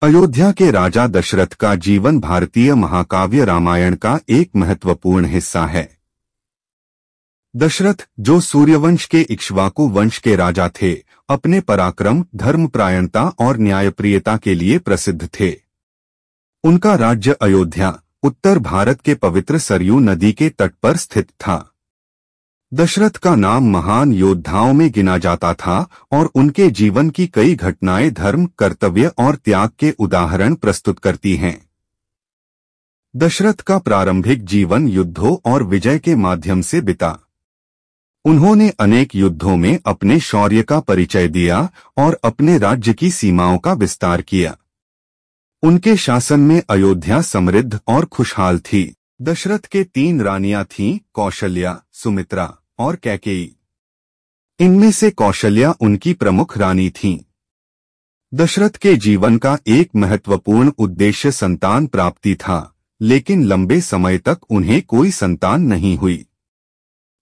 अयोध्या के राजा दशरथ का जीवन भारतीय महाकाव्य रामायण का एक महत्वपूर्ण हिस्सा है। दशरथ, जो सूर्यवंश के इक्ष्वाकु वंश के राजा थे, अपने पराक्रम, धर्मपरायणता और न्यायप्रियता के लिए प्रसिद्ध थे। उनका राज्य अयोध्या उत्तर भारत के पवित्र सरयू नदी के तट पर स्थित था। दशरथ का नाम महान योद्धाओं में गिना जाता था और उनके जीवन की कई घटनाएं धर्म, कर्तव्य और त्याग के उदाहरण प्रस्तुत करती हैं। दशरथ का प्रारंभिक जीवन युद्धों और विजय के माध्यम से बिता। उन्होंने अनेक युद्धों में अपने शौर्य का परिचय दिया और अपने राज्य की सीमाओं का विस्तार किया। उनके शासन में अयोध्या समृद्ध और खुशहाल थी। दशरथ के 3 रानियां थीं, कौशल्या, सुमित्रा और कैकेयी। इनमें से कौशल्या उनकी प्रमुख रानी थीं। दशरथ के जीवन का एक महत्वपूर्ण उद्देश्य संतान प्राप्ति था, लेकिन लंबे समय तक उन्हें कोई संतान नहीं हुई।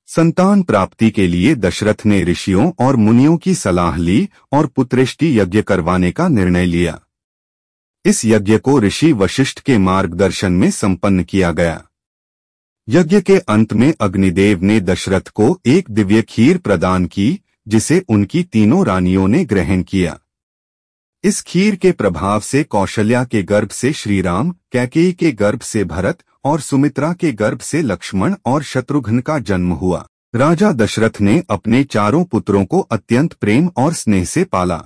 संतान प्राप्ति के लिए दशरथ ने ऋषियों और मुनियों की सलाह ली और पुत्रेष्टि यज्ञ करवाने का निर्णय लिया। इस यज्ञ को ऋषि वशिष्ठ के मार्गदर्शन में संपन्न किया गया। यज्ञ के अंत में अग्निदेव ने दशरथ को एक दिव्य खीर प्रदान की, जिसे उनकी तीनों रानियों ने ग्रहण किया। इस खीर के प्रभाव से कौशल्या के गर्भ से श्रीराम, कैकेयी के गर्भ से भरत और सुमित्रा के गर्भ से लक्ष्मण और शत्रुघ्न का जन्म हुआ। राजा दशरथ ने अपने चारों पुत्रों को अत्यंत प्रेम और स्नेह से पाला।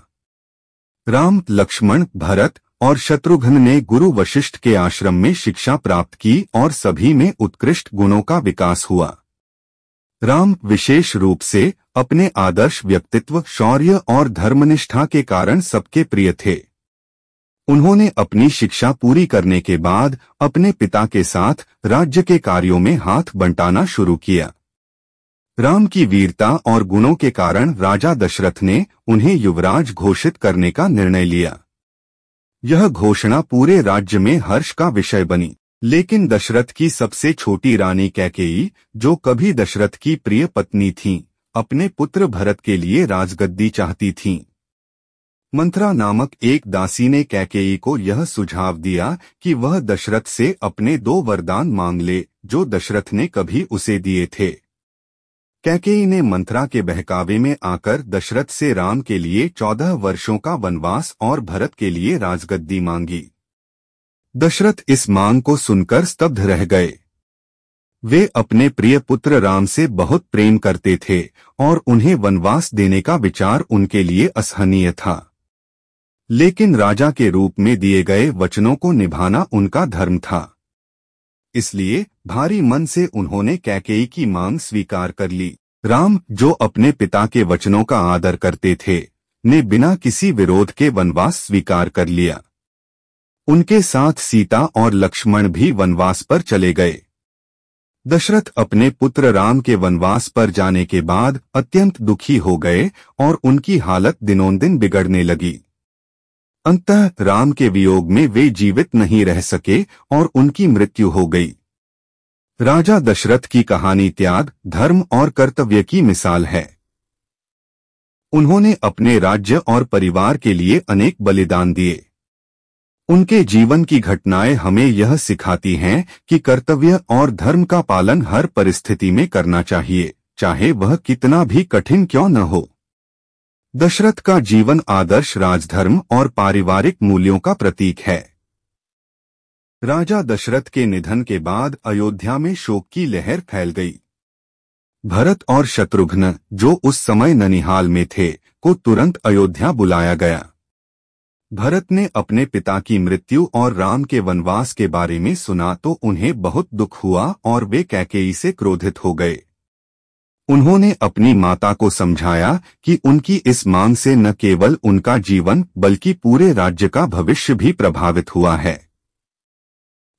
राम, लक्ष्मण, भरत और शत्रुघ्न ने गुरु वशिष्ठ के आश्रम में शिक्षा प्राप्त की और सभी में उत्कृष्ट गुणों का विकास हुआ। राम विशेष रूप से अपने आदर्श व्यक्तित्व, शौर्य और धर्मनिष्ठा के कारण सबके प्रिय थे। उन्होंने अपनी शिक्षा पूरी करने के बाद अपने पिता के साथ राज्य के कार्यों में हाथ बंटाना शुरू किया। राम की वीरता और गुणों के कारण राजा दशरथ ने उन्हें युवराज घोषित करने का निर्णय लिया। यह घोषणा पूरे राज्य में हर्ष का विषय बनी। लेकिन दशरथ की सबसे छोटी रानी कैकेयी, जो कभी दशरथ की प्रिय पत्नी थीं, अपने पुत्र भरत के लिए राजगद्दी चाहती थीं। मंथरा नामक एक दासी ने कैकेयी को यह सुझाव दिया कि वह दशरथ से अपने 2 वरदान मांग ले, जो दशरथ ने कभी उसे दिए थे। कैकेयी ने मंथरा के बहकावे में आकर दशरथ से राम के लिए 14 वर्षों का वनवास और भरत के लिए राजगद्दी मांगी। दशरथ इस मांग को सुनकर स्तब्ध रह गए। वे अपने प्रिय पुत्र राम से बहुत प्रेम करते थे और उन्हें वनवास देने का विचार उनके लिए असहनीय था। लेकिन राजा के रूप में दिए गए वचनों को निभाना उनका धर्म था। इसलिए भारी मन से उन्होंने कैकेयी की मांग स्वीकार कर ली। राम, जो अपने पिता के वचनों का आदर करते थे, ने बिना किसी विरोध के वनवास स्वीकार कर लिया। उनके साथ सीता और लक्ष्मण भी वनवास पर चले गए। दशरथ अपने पुत्र राम के वनवास पर जाने के बाद अत्यंत दुखी हो गए और उनकी हालत दिनोंदिन बिगड़ने लगी। अंततः राम के वियोग में वे जीवित नहीं रह सके और उनकी मृत्यु हो गई। राजा दशरथ की कहानी त्याग, धर्म और कर्तव्य की मिसाल है। उन्होंने अपने राज्य और परिवार के लिए अनेक बलिदान दिए। उनके जीवन की घटनाएं हमें यह सिखाती हैं कि कर्तव्य और धर्म का पालन हर परिस्थिति में करना चाहिए, चाहे वह कितना भी कठिन क्यों न हो। दशरथ का जीवन आदर्श राजधर्म और पारिवारिक मूल्यों का प्रतीक है। राजा दशरथ के निधन के बाद अयोध्या में शोक की लहर फैल गई। भरत और शत्रुघ्न, जो उस समय ननिहाल में थे, को तुरंत अयोध्या बुलाया गया। भरत ने अपने पिता की मृत्यु और राम के वनवास के बारे में सुना तो उन्हें बहुत दुख हुआ और वे कैकेयी से क्रोधित हो गए। उन्होंने अपनी माता को समझाया कि उनकी इस मांग से न केवल उनका जीवन बल्कि पूरे राज्य का भविष्य भी प्रभावित हुआ है।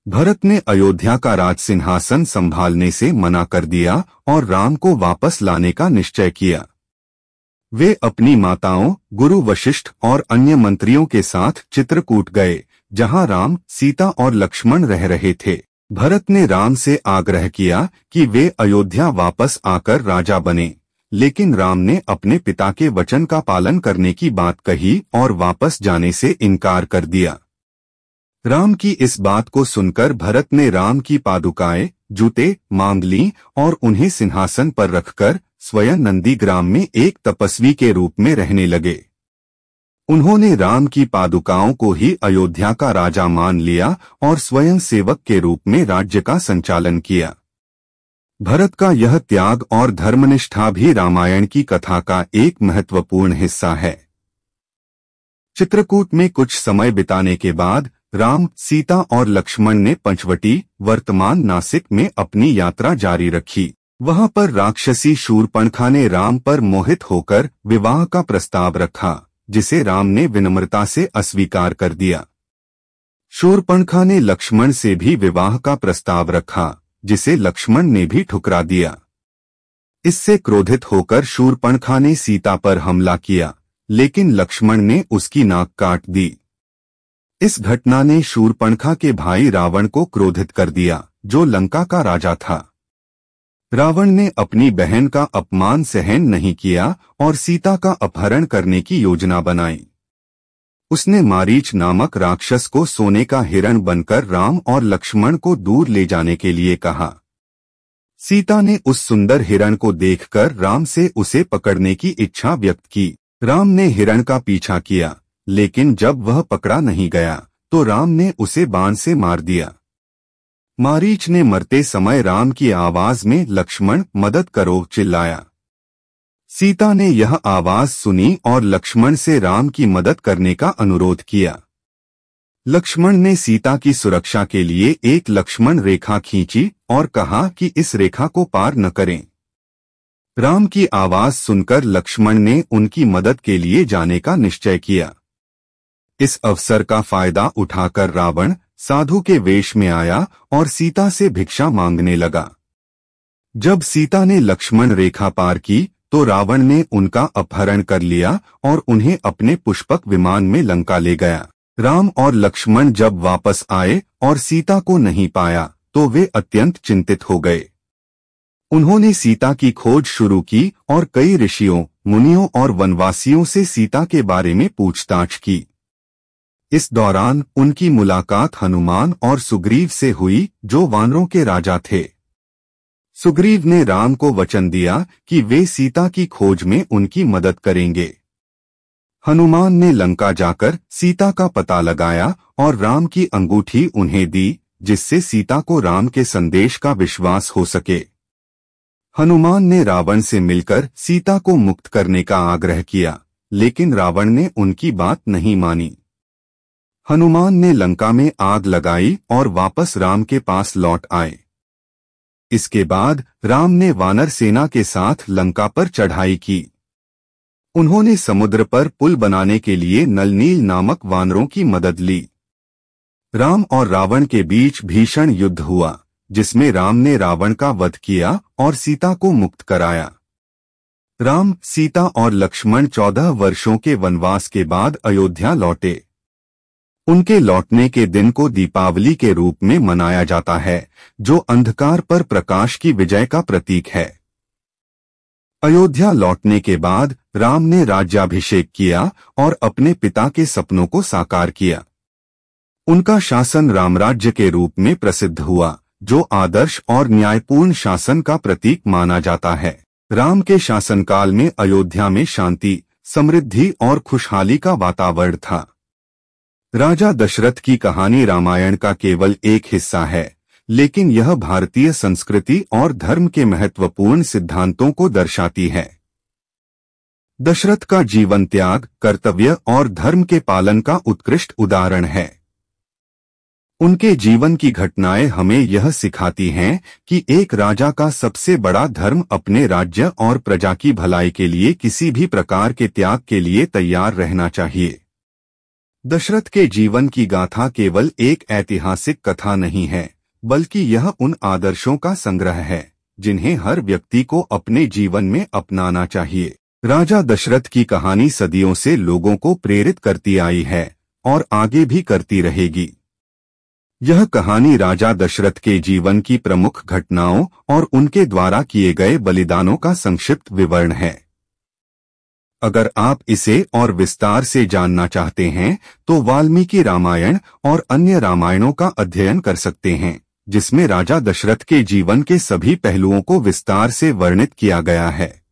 भरत ने अयोध्या का राज सिंहासन संभालने से मना कर दिया और राम को वापस लाने का निश्चय किया। वे अपनी माताओं, गुरु वशिष्ठ और अन्य मंत्रियों के साथ चित्रकूट गए, जहां राम, सीता और लक्ष्मण रह रहे थे। भरत ने राम से आग्रह किया कि वे अयोध्या वापस आकर राजा बने, लेकिन राम ने अपने पिता के वचन का पालन करने की बात कही और वापस जाने से इनकार कर दिया। राम की इस बात को सुनकर भरत ने राम की पादुकाएं, जूते मांग लीं और उन्हें सिंहासन पर रखकर स्वयं नंदीग्राम में एक तपस्वी के रूप में रहने लगे। उन्होंने राम की पादुकाओं को ही अयोध्या का राजा मान लिया और स्वयं सेवक के रूप में राज्य का संचालन किया। भरत का यह त्याग और धर्मनिष्ठा भी रामायण की कथा का एक महत्वपूर्ण हिस्सा है। चित्रकूट में कुछ समय बिताने के बाद राम, सीता और लक्ष्मण ने पंचवटी, वर्तमान नासिक में अपनी यात्रा जारी रखी। वहां पर राक्षसी शूर्पणखा ने राम पर मोहित होकर विवाह का प्रस्ताव रखा, जिसे राम ने विनम्रता से अस्वीकार कर दिया। शूर्पणखा ने लक्ष्मण से भी विवाह का प्रस्ताव रखा, जिसे लक्ष्मण ने भी ठुकरा दिया। इससे क्रोधित होकर शूर्पणखा ने सीता पर हमला किया, लेकिन लक्ष्मण ने उसकी नाक काट दी। इस घटना ने शूर्पणखा के भाई रावण को क्रोधित कर दिया, जो लंका का राजा था। रावण ने अपनी बहन का अपमान सहन नहीं किया और सीता का अपहरण करने की योजना बनाई। उसने मारीच नामक राक्षस को सोने का हिरण बनकर राम और लक्ष्मण को दूर ले जाने के लिए कहा। सीता ने उस सुंदर हिरण को देखकर राम से उसे पकड़ने की इच्छा व्यक्त की। राम ने हिरण का पीछा किया, लेकिन जब वह पकड़ा नहीं गया तो राम ने उसे बाण से मार दिया। मारीच ने मरते समय राम की आवाज में लक्ष्मण मदद करो चिल्लाया। सीता ने यह आवाज सुनी और लक्ष्मण से राम की मदद करने का अनुरोध किया। लक्ष्मण ने सीता की सुरक्षा के लिए एक लक्ष्मण रेखा खींची और कहा कि इस रेखा को पार न करें। राम की आवाज सुनकर लक्ष्मण ने उनकी मदद के लिए जाने का निश्चय किया। इस अवसर का फायदा उठाकर रावण साधु के वेश में आया और सीता से भिक्षा मांगने लगा। जब सीता ने लक्ष्मण रेखा पार की तो रावण ने उनका अपहरण कर लिया और उन्हें अपने पुष्पक विमान में लंका ले गया। राम और लक्ष्मण जब वापस आए और सीता को नहीं पाया तो वे अत्यंत चिंतित हो गए। उन्होंने सीता की खोज शुरू की और कई ऋषियों, मुनियों और वनवासियों से सीता के बारे में पूछताछ की। इस दौरान उनकी मुलाकात हनुमान और सुग्रीव से हुई, जो वानरों के राजा थे। सुग्रीव ने राम को वचन दिया कि वे सीता की खोज में उनकी मदद करेंगे। हनुमान ने लंका जाकर सीता का पता लगाया और राम की अंगूठी उन्हें दी, जिससे सीता को राम के संदेश का विश्वास हो सके। हनुमान ने रावण से मिलकर सीता को मुक्त करने का आग्रह किया, लेकिन रावण ने उनकी बात नहीं मानी। हनुमान ने लंका में आग लगाई और वापस राम के पास लौट आए। इसके बाद राम ने वानर सेना के साथ लंका पर चढ़ाई की। उन्होंने समुद्र पर पुल बनाने के लिए नलनील नामक वानरों की मदद ली। राम और रावण के बीच भीषण युद्ध हुआ, जिसमें राम ने रावण का वध किया और सीता को मुक्त कराया। राम, सीता और लक्ष्मण 14 वर्षों के वनवास के बाद अयोध्या लौटे। उनके लौटने के दिन को दीपावली के रूप में मनाया जाता है, जो अंधकार पर प्रकाश की विजय का प्रतीक है। अयोध्या लौटने के बाद राम ने राज्याभिषेक किया और अपने पिता के सपनों को साकार किया। उनका शासन रामराज्य के रूप में प्रसिद्ध हुआ, जो आदर्श और न्यायपूर्ण शासन का प्रतीक माना जाता है। राम के शासनकाल में अयोध्या में शांति, समृद्धि और खुशहाली का वातावरण था। राजा दशरथ की कहानी रामायण का केवल एक हिस्सा है, लेकिन यह भारतीय संस्कृति और धर्म के महत्वपूर्ण सिद्धांतों को दर्शाती है। दशरथ का जीवन त्याग, कर्तव्य और धर्म के पालन का उत्कृष्ट उदाहरण है। उनके जीवन की घटनाएं हमें यह सिखाती हैं कि एक राजा का सबसे बड़ा धर्म अपने राज्य और प्रजा की भलाई के लिए किसी भी प्रकार के त्याग के लिए तैयार रहना चाहिए। दशरथ के जीवन की गाथा केवल एक ऐतिहासिक कथा नहीं है, बल्कि यह उन आदर्शों का संग्रह है जिन्हें हर व्यक्ति को अपने जीवन में अपनाना चाहिए। राजा दशरथ की कहानी सदियों से लोगों को प्रेरित करती आई है और आगे भी करती रहेगी। यह कहानी राजा दशरथ के जीवन की प्रमुख घटनाओं और उनके द्वारा किए गए बलिदानों का संक्षिप्त विवरण है। अगर आप इसे और विस्तार से जानना चाहते हैं तो वाल्मीकि रामायण और अन्य रामायणों का अध्ययन कर सकते हैं, जिसमें राजा दशरथ के जीवन के सभी पहलुओं को विस्तार से वर्णित किया गया है।